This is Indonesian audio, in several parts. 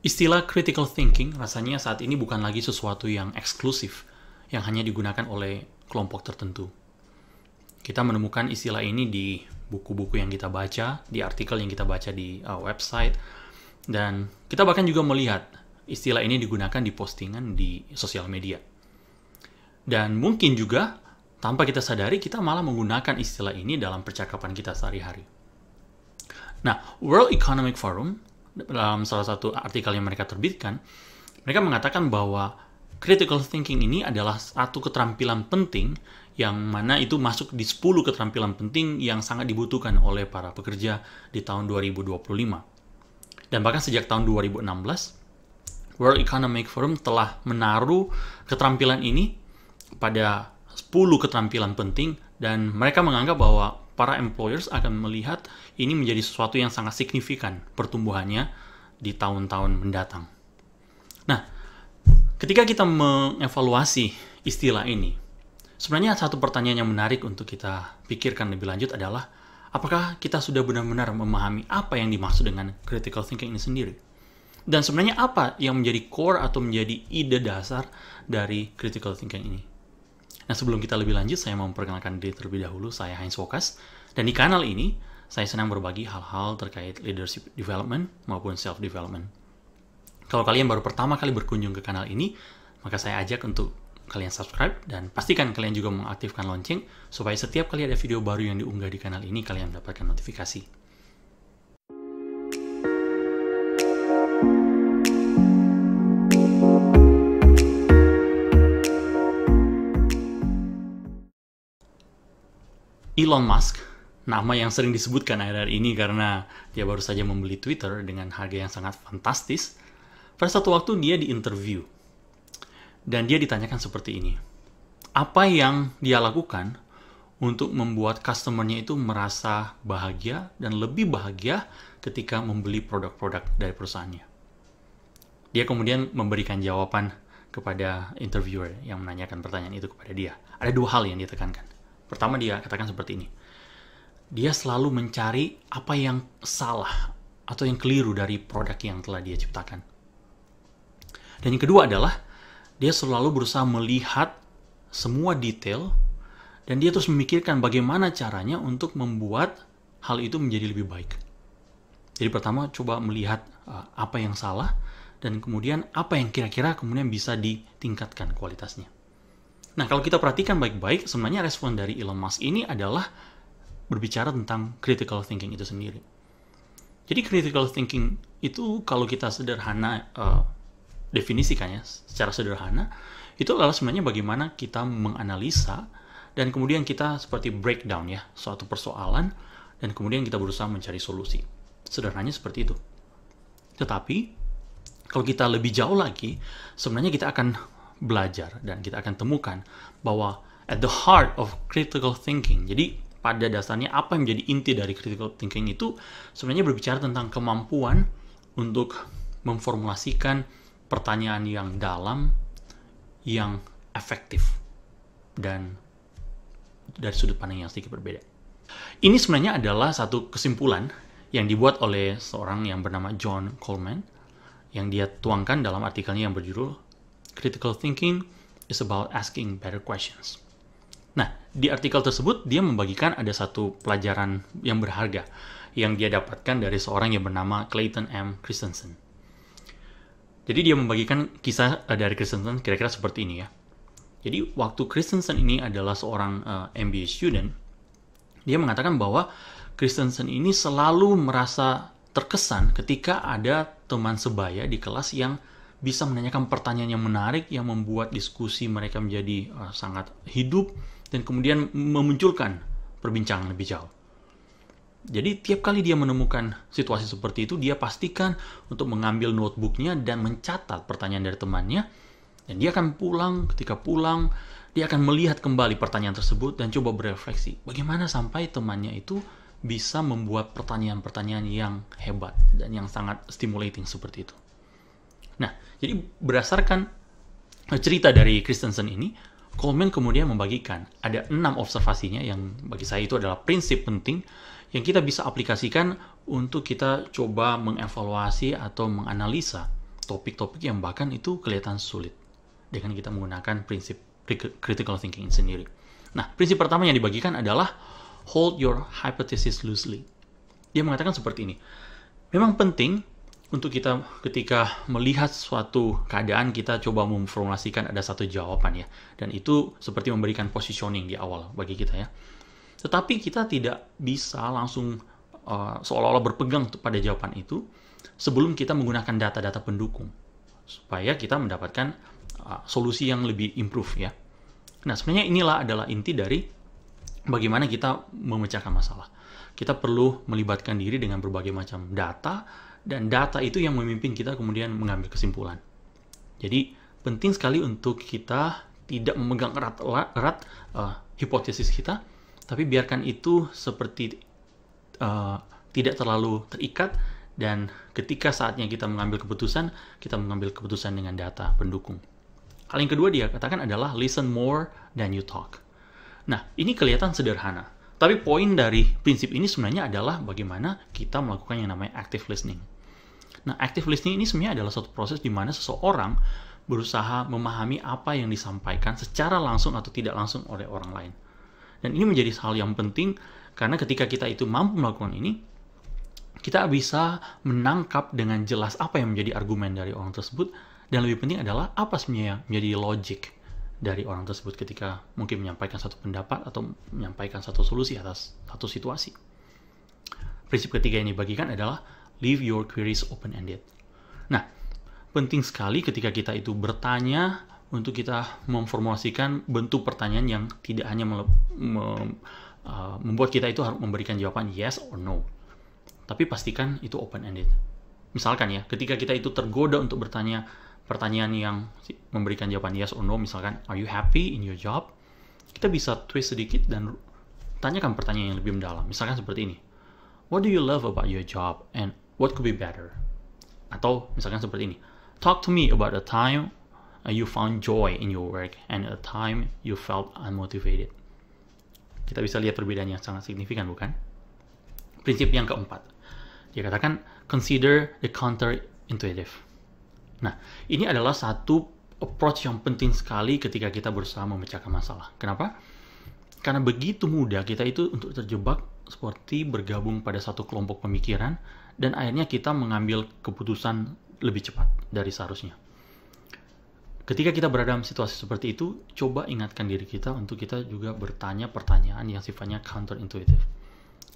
Istilah critical thinking rasanya saat ini bukan lagi sesuatu yang eksklusif, yang hanya digunakan oleh kelompok tertentu. Kita menemukan istilah ini di buku-buku yang kita baca, di artikel yang kita baca di website, dan kita bahkan juga melihat istilah ini digunakan di postingan di sosial media. Dan mungkin juga, tanpa kita sadari, kita malah menggunakan istilah ini dalam percakapan kita sehari-hari. Nah, World Economic Forum, dalam salah satu artikel yang mereka terbitkan, mereka mengatakan bahwa critical thinking ini adalah satu keterampilan penting yang mana itu masuk di 10 keterampilan penting yang sangat dibutuhkan oleh para pekerja di tahun 2025. Dan bahkan sejak tahun 2016, World Economic Forum telah menaruh keterampilan ini pada 10 keterampilan penting, dan mereka menganggap bahwa para employers akan melihat ini menjadi sesuatu yang sangat signifikan pertumbuhannya di tahun-tahun mendatang. Nah, ketika kita mengevaluasi istilah ini, sebenarnya satu pertanyaan yang menarik untuk kita pikirkan lebih lanjut adalah, apakah kita sudah benar-benar memahami apa yang dimaksud dengan critical thinking ini sendiri? Dan sebenarnya apa yang menjadi core atau menjadi ide dasar dari critical thinking ini? Nah, sebelum kita lebih lanjut, saya mau memperkenalkan diri terlebih dahulu. Saya Heinz Wokas, dan di kanal ini, saya senang berbagi hal-hal terkait leadership development maupun self-development. Kalau kalian baru pertama kali berkunjung ke kanal ini, maka saya ajak untuk kalian subscribe, dan pastikan kalian juga mengaktifkan lonceng, supaya setiap kali ada video baru yang diunggah di kanal ini, kalian mendapatkan notifikasi. Elon Musk, nama yang sering disebutkan akhir-akhir ini karena dia baru saja membeli Twitter dengan harga yang sangat fantastis. Pada satu waktu dia diinterview, dan dia ditanyakan seperti ini. Apa yang dia lakukan untuk membuat customer-nya itu merasa bahagia dan lebih bahagia ketika membeli produk-produk dari perusahaannya? Dia kemudian memberikan jawaban kepada interviewer yang menanyakan pertanyaan itu kepada dia. Ada dua hal yang dia tekankan. Pertama, dia katakan seperti ini. Dia selalu mencari apa yang salah atau yang keliru dari produk yang telah dia ciptakan. Dan yang kedua adalah, dia selalu berusaha melihat semua detail, dan dia terus memikirkan bagaimana caranya untuk membuat hal itu menjadi lebih baik. Jadi pertama, coba melihat apa yang salah, dan kemudian apa yang kira-kira kemudian bisa ditingkatkan kualitasnya. Nah, kalau kita perhatikan baik-baik, sebenarnya respon dari Elon Musk ini adalah berbicara tentang critical thinking itu sendiri. Jadi critical thinking itu kalau kita sederhana definisikannya secara sederhana, itu adalah sebenarnya bagaimana kita menganalisa dan kemudian kita seperti breakdown ya suatu persoalan, dan kemudian kita berusaha mencari solusi. Sederhananya seperti itu. Tetapi kalau kita lebih jauh lagi, sebenarnya kita akan belajar dan kita akan temukan bahwa at the heart of critical thinking, jadi pada dasarnya apa yang menjadi inti dari critical thinking itu sebenarnya berbicara tentang kemampuan untuk memformulasikan pertanyaan yang dalam, yang efektif, dan dari sudut pandang yang sedikit berbeda. Ini sebenarnya adalah satu kesimpulan yang dibuat oleh seorang yang bernama John Coleman, yang dia tuangkan dalam artikelnya yang berjudul Critical Thinking is about asking better questions. Nah, di artikel tersebut dia membagikan ada satu pelajaran yang berharga yang dia dapatkan dari seorang yang bernama Clayton M. Christensen. Jadi dia membagikan kisah dari Christensen kira-kira seperti ini ya. Jadi waktu Christensen ini adalah seorang MBA student, dia mengatakan bahwa Christensen ini selalu merasa terkesan ketika ada teman sebaya di kelas yang bisa menanyakan pertanyaan yang menarik yang membuat diskusi mereka menjadi sangat hidup dan kemudian memunculkan perbincangan lebih jauh. Jadi tiap kali dia menemukan situasi seperti itu, dia pastikan untuk mengambil notebooknya dan mencatat pertanyaan dari temannya, dan dia akan pulang. Ketika pulang, dia akan melihat kembali pertanyaan tersebut dan coba berefleksi bagaimana sampai temannya itu bisa membuat pertanyaan-pertanyaan yang hebat dan yang sangat stimulating seperti itu. Nah, jadi berdasarkan cerita dari Christensen ini, Coleman kemudian membagikan ada 6 observasinya yang bagi saya itu adalah prinsip penting yang kita bisa aplikasikan untuk kita coba mengevaluasi atau menganalisa topik-topik yang bahkan itu kelihatan sulit dengan kita menggunakan prinsip critical thinking sendiri. Nah, prinsip pertama yang dibagikan adalah hold your hypothesis loosely. Dia mengatakan seperti ini. Memang penting untuk kita ketika melihat suatu keadaan, kita coba memformulasikan ada satu jawaban ya. Dan itu seperti memberikan positioning di awal bagi kita ya. Tetapi kita tidak bisa langsung seolah-olah berpegang pada jawaban itu sebelum kita menggunakan data-data pendukung. Supaya kita mendapatkan solusi yang lebih improve ya. Nah, sebenarnya inilah adalah inti dari bagaimana kita memecahkan masalah. Kita perlu melibatkan diri dengan berbagai macam data, dan data itu yang memimpin kita kemudian mengambil kesimpulan. Jadi, penting sekali untuk kita tidak memegang erat hipotesis kita, tapi biarkan itu seperti tidak terlalu terikat, dan ketika saatnya kita mengambil keputusan dengan data pendukung. Hal yang kedua dia katakan adalah listen more than you talk. Nah, ini kelihatan sederhana. Tapi poin dari prinsip ini sebenarnya adalah bagaimana kita melakukan yang namanya active listening. Nah, active listening ini sebenarnya adalah suatu proses di mana seseorang berusaha memahami apa yang disampaikan secara langsung atau tidak langsung oleh orang lain. Dan ini menjadi hal yang penting karena ketika kita itu mampu melakukan ini, kita bisa menangkap dengan jelas apa yang menjadi argumen dari orang tersebut. Dan lebih penting adalah apa sebenarnya menjadi logic dari orang tersebut ketika mungkin menyampaikan satu pendapat atau menyampaikan satu solusi atas satu situasi. Prinsip ketiga yang dibagikan adalah leave your queries open-ended. Nah, penting sekali ketika kita itu bertanya untuk kita memformulasikan bentuk pertanyaan yang tidak hanya membuat kita itu harus memberikan jawaban yes or no. Tapi pastikan itu open-ended. Misalkan ya, ketika kita itu tergoda untuk bertanya pertanyaan yang memberikan jawaban yes or no, misalkan, are you happy in your job? Kita bisa twist sedikit dan tanyakan pertanyaan yang lebih mendalam. Misalkan seperti ini, what do you love about your job and what could be better? Atau misalkan seperti ini, talk to me about a time you found joy in your work and a time you felt unmotivated. Kita bisa lihat perbedaan yang sangat signifikan, bukan? Prinsip yang keempat, dia katakan, consider the counterintuitive. Nah, ini adalah satu approach yang penting sekali ketika kita berusaha memecahkan masalah. Kenapa? Karena begitu mudah kita itu untuk terjebak seperti bergabung pada satu kelompok pemikiran dan akhirnya kita mengambil keputusan lebih cepat dari seharusnya. Ketika kita berada dalam situasi seperti itu, coba ingatkan diri kita untuk kita juga bertanya pertanyaan yang sifatnya counterintuitive,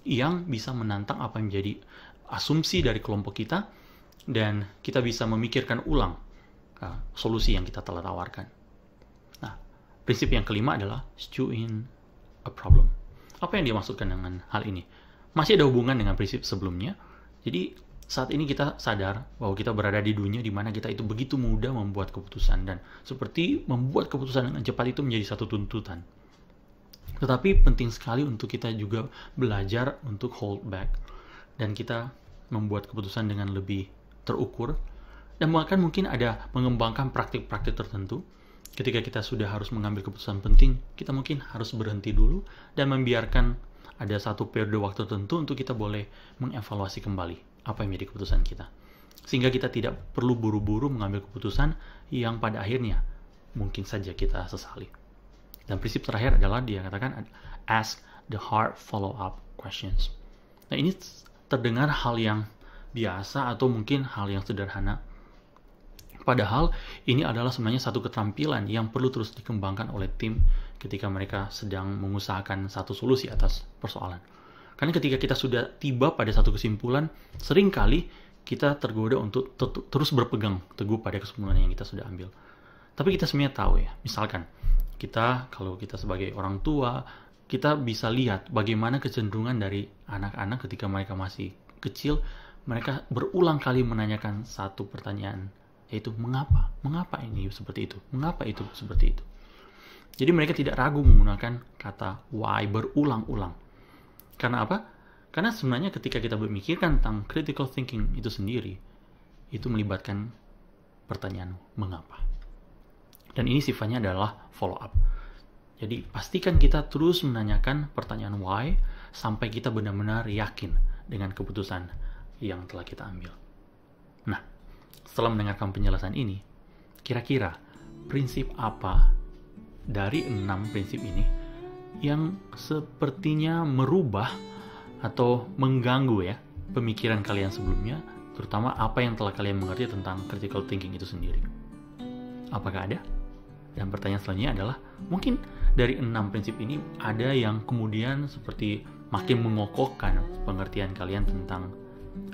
yang bisa menantang apa yang menjadi asumsi dari kelompok kita, dan kita bisa memikirkan ulang solusi yang kita telah tawarkan. Nah, prinsip yang kelima adalah stew in a problem. Apa yang dia maksudkan dengan hal ini? Masih ada hubungan dengan prinsip sebelumnya. Jadi, saat ini kita sadar bahwa kita berada di dunia di mana kita itu begitu mudah membuat keputusan, dan seperti membuat keputusan dengan cepat itu menjadi satu tuntutan. Tetapi penting sekali untuk kita juga belajar untuk hold back, dan kita membuat keputusan dengan lebih terukur, dan bahkan mungkin ada mengembangkan praktik-praktik tertentu. Ketika kita sudah harus mengambil keputusan penting, kita mungkin harus berhenti dulu dan membiarkan ada satu periode waktu tertentu untuk kita boleh mengevaluasi kembali apa yang menjadi keputusan kita, sehingga kita tidak perlu buru-buru mengambil keputusan yang pada akhirnya mungkin saja kita sesali. Dan prinsip terakhir adalah dia katakan ask the hard follow-up questions. Nah, ini terdengar hal yang biasa atau mungkin hal yang sederhana. Padahal ini adalah sebenarnya satu keterampilan yang perlu terus dikembangkan oleh tim ketika mereka sedang mengusahakan satu solusi atas persoalan. Karena ketika kita sudah tiba pada satu kesimpulan, seringkali kita tergoda untuk terus berpegang teguh pada kesimpulan yang kita sudah ambil. Tapi kita sebenarnya tahu ya, misalkan kalau kita sebagai orang tua, kita bisa lihat bagaimana kecenderungan dari anak-anak ketika mereka masih kecil. Mereka berulang kali menanyakan satu pertanyaan, yaitu mengapa? Mengapa ini seperti itu? Mengapa itu seperti itu? Jadi mereka tidak ragu menggunakan kata why berulang-ulang. Karena apa? Karena sebenarnya ketika kita berpikirkan tentang critical thinking itu sendiri, itu melibatkan pertanyaan mengapa. Dan ini sifatnya adalah follow up. Jadi pastikan kita terus menanyakan pertanyaan why sampai kita benar-benar yakin dengan keputusan yang telah kita ambil. Nah, setelah mendengarkan penjelasan ini, kira-kira prinsip apa dari 6 prinsip ini yang sepertinya merubah atau mengganggu ya pemikiran kalian sebelumnya, terutama apa yang telah kalian mengerti tentang critical thinking itu sendiri? Apakah ada? Dan pertanyaan selanjutnya adalah, mungkin dari 6 prinsip ini ada yang kemudian seperti makin mengokohkan pengertian kalian tentang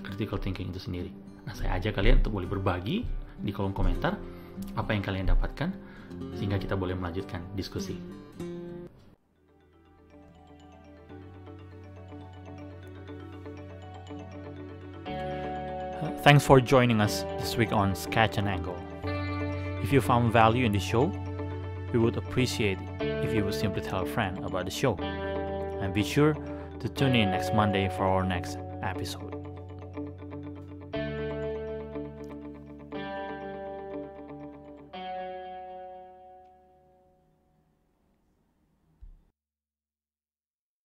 critical thinking itu sendiri. Nah, saya ajak kalian untuk boleh berbagi di kolom komentar apa yang kalian dapatkan, sehingga kita boleh melanjutkan diskusi. Thanks for joining us this week on Sketch and Angle. If you found value in the show, we would appreciate if you would simply tell a friend about the show. And be sure to tune in next Monday for our next episode.